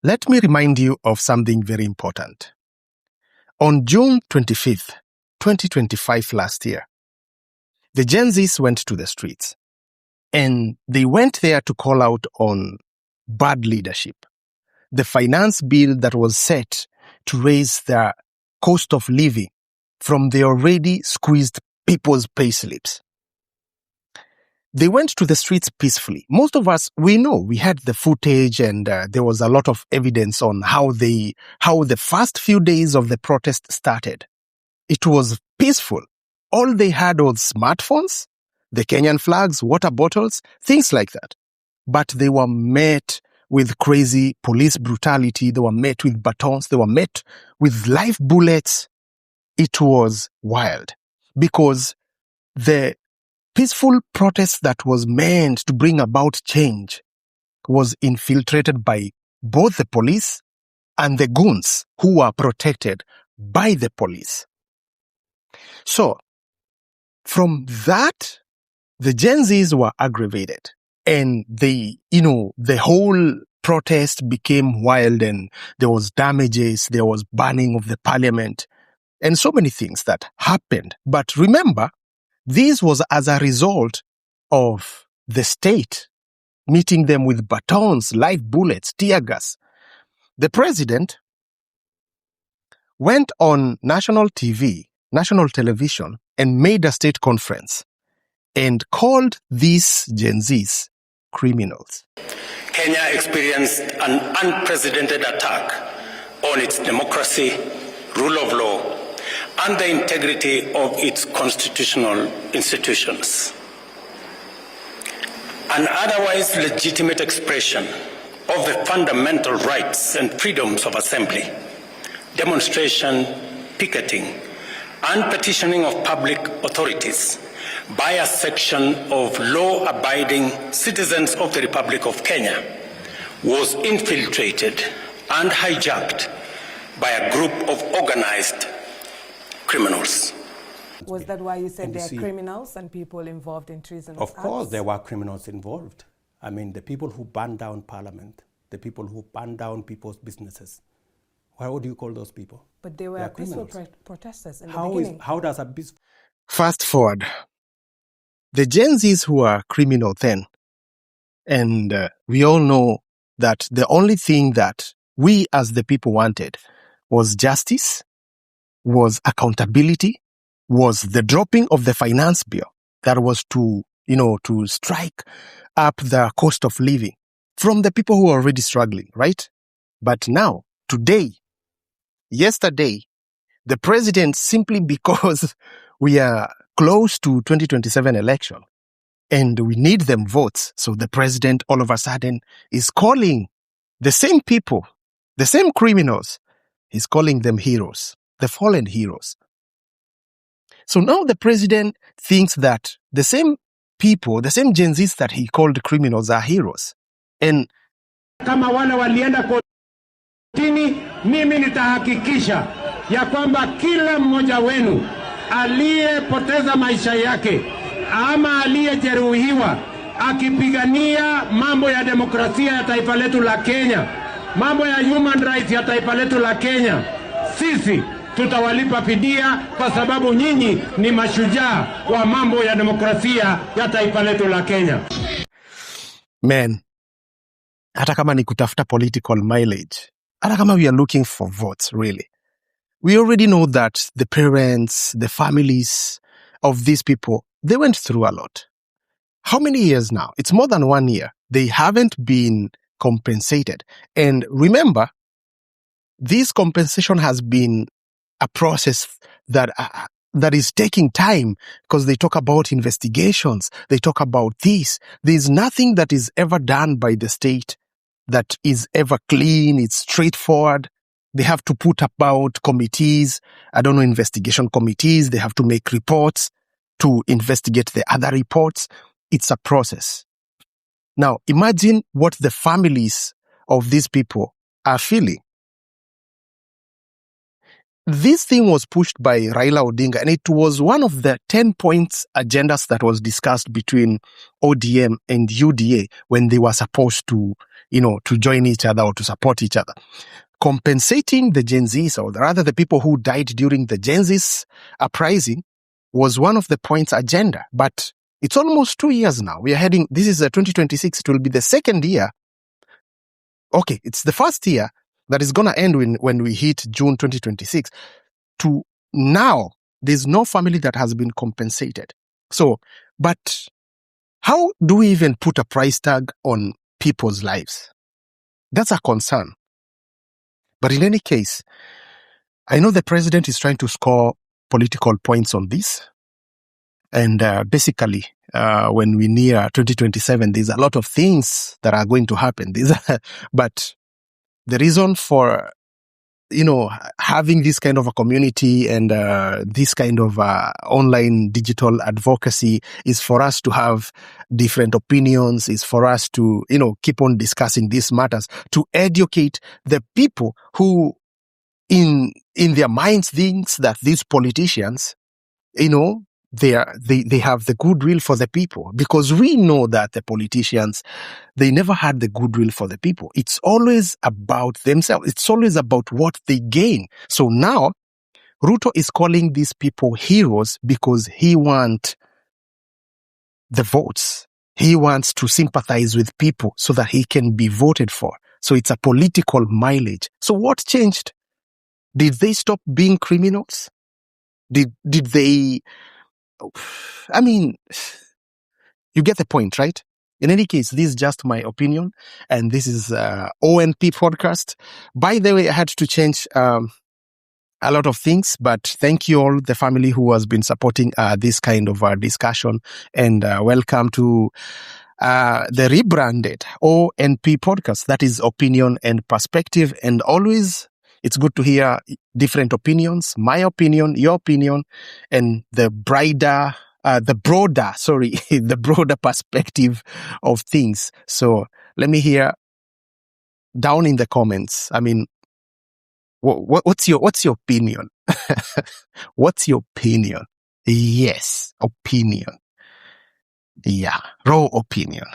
Let me remind you of something very important. On June 25th, 2025 last year, the Gen Zs went to the streets, and they went there to call out on bad leadership. The finance bill that was set to raise the cost of living from the already squeezed people's payslips. They went to the streets peacefully. Most of us, we know, we had the footage, and there was a lot of evidence on how the first few days of the protest started. It was peaceful. All they had was smartphones, the Kenyan flags, water bottles, things like that. But they were met with crazy police brutality. They were met with batons. They were met with live bullets. It was wild because the peaceful protest that was meant to bring about change was infiltrated by both the police and the goons who were protected by the police. So, from that, the Gen Zs were aggravated, and the whole protest became wild, and there was damages, there was burning of the parliament, and so many things that happened. But remember, this was as a result of the state meeting them with batons, live bullets, tear gas. The president went on national television, and made a state conference and called these Gen Zs criminals. Kenya experienced an unprecedented attack on its democracy, rule of law, and the integrity of its constitutional institutions. An otherwise legitimate expression of the fundamental rights and freedoms of assembly, demonstration, picketing, and petitioning of public authorities by a section of law-abiding citizens of the Republic of Kenya was infiltrated and hijacked by a group of organized criminals. Was that why you said there are criminals and people involved in treason? Of course there were criminals involved. I mean, the people who burned down Parliament, the people who burned down people's businesses. What do you call those people? But they were peaceful protesters in the beginning. How does a peaceful... Fast forward. The Gen Zs who are criminal then, and we all know that the only thing that we as the people wanted was justice, was accountability, was the dropping of the finance bill that was to strike up the cost of living from the people who are already struggling, right? But now, yesterday, the president, simply because we are close to 2027 election and we need them votes, so the president all of a sudden is calling the same people, the same criminals, he's calling them heroes, the fallen heroes. So now the president thinks that the same people, the same Gen Zs that he called criminals are heroes. And kama wale walienda kotini, mimi nitahakikisha ya kwamba kila mmoja wenu aliyepoteza maisha yake ama aliyejeruhiwa akipigania mambo ya demokrasia ya taifa letu la Kenya, mambo ya human rights ya taifa letu la Kenya, sisi tutawalipa fidia kwa sababu nyinyi ni mashujaa wa mambo ya demokrasia ya taifa letu la Kenya. Man, hata kama ni kutafuta political mileage, hata kama we are looking for votes, really, we already know that the parents, the families of these people, they went through a lot. How many years now? It's more than 1 year. They haven't been compensated. And remember, this compensation has been a process that is taking time because they talk about investigations. They talk about this. There's nothing that is ever done by the state that is ever clean. It's straightforward. They have to put about committees, investigation committees. They have to make reports to investigate the other reports. It's a process. Now, imagine what the families of these people are feeling. this thing was pushed by Raila Odinga, and it was one of the 10 points agendas that was discussed between ODM and UDA when they were supposed to, to join each other or to support each other. Compensating the Gen Zs, or rather the people who died during the Gen Zs uprising, was one of the points agenda. But it's almost 2 years now. We are heading, this is 2026. It will be the second year. Okay, it's the first year that is going to end when we hit June 2026. To now, there's no family that has been compensated. So, but how do we even put a price tag on people's lives? That's a concern. But in any case, I know the president is trying to score political points on this. And basically, when we near 2027, there's a lot of things that are going to happen. But the reason for, having this kind of a community and this kind of online digital advocacy is for us to have different opinions, is for us to, keep on discussing these matters, to educate the people who in their minds thinks that these politicians, they have the goodwill for the people, because we know that the politicians, they never had the goodwill for the people. It's always about themselves. It's always about what they gain. So now Ruto is calling these people heroes because he wants the votes. He wants to sympathize with people so that he can be voted for. So it's a political mileage. So what changed? Did they stop being criminals? Did they... I mean, you get the point, right? In any case, this is just my opinion, and this is ONP podcast. By the way, I had to change a lot of things, but thank you all, the family who has been supporting this kind of discussion, and welcome to the rebranded ONP podcast. That is opinion and perspective, and always it's good to hear different opinions, my opinion, your opinion, and the broader perspective of things. So let me hear down in the comments. I mean, what's your opinion? What's your opinion? Yes, opinion. Yeah, raw opinion.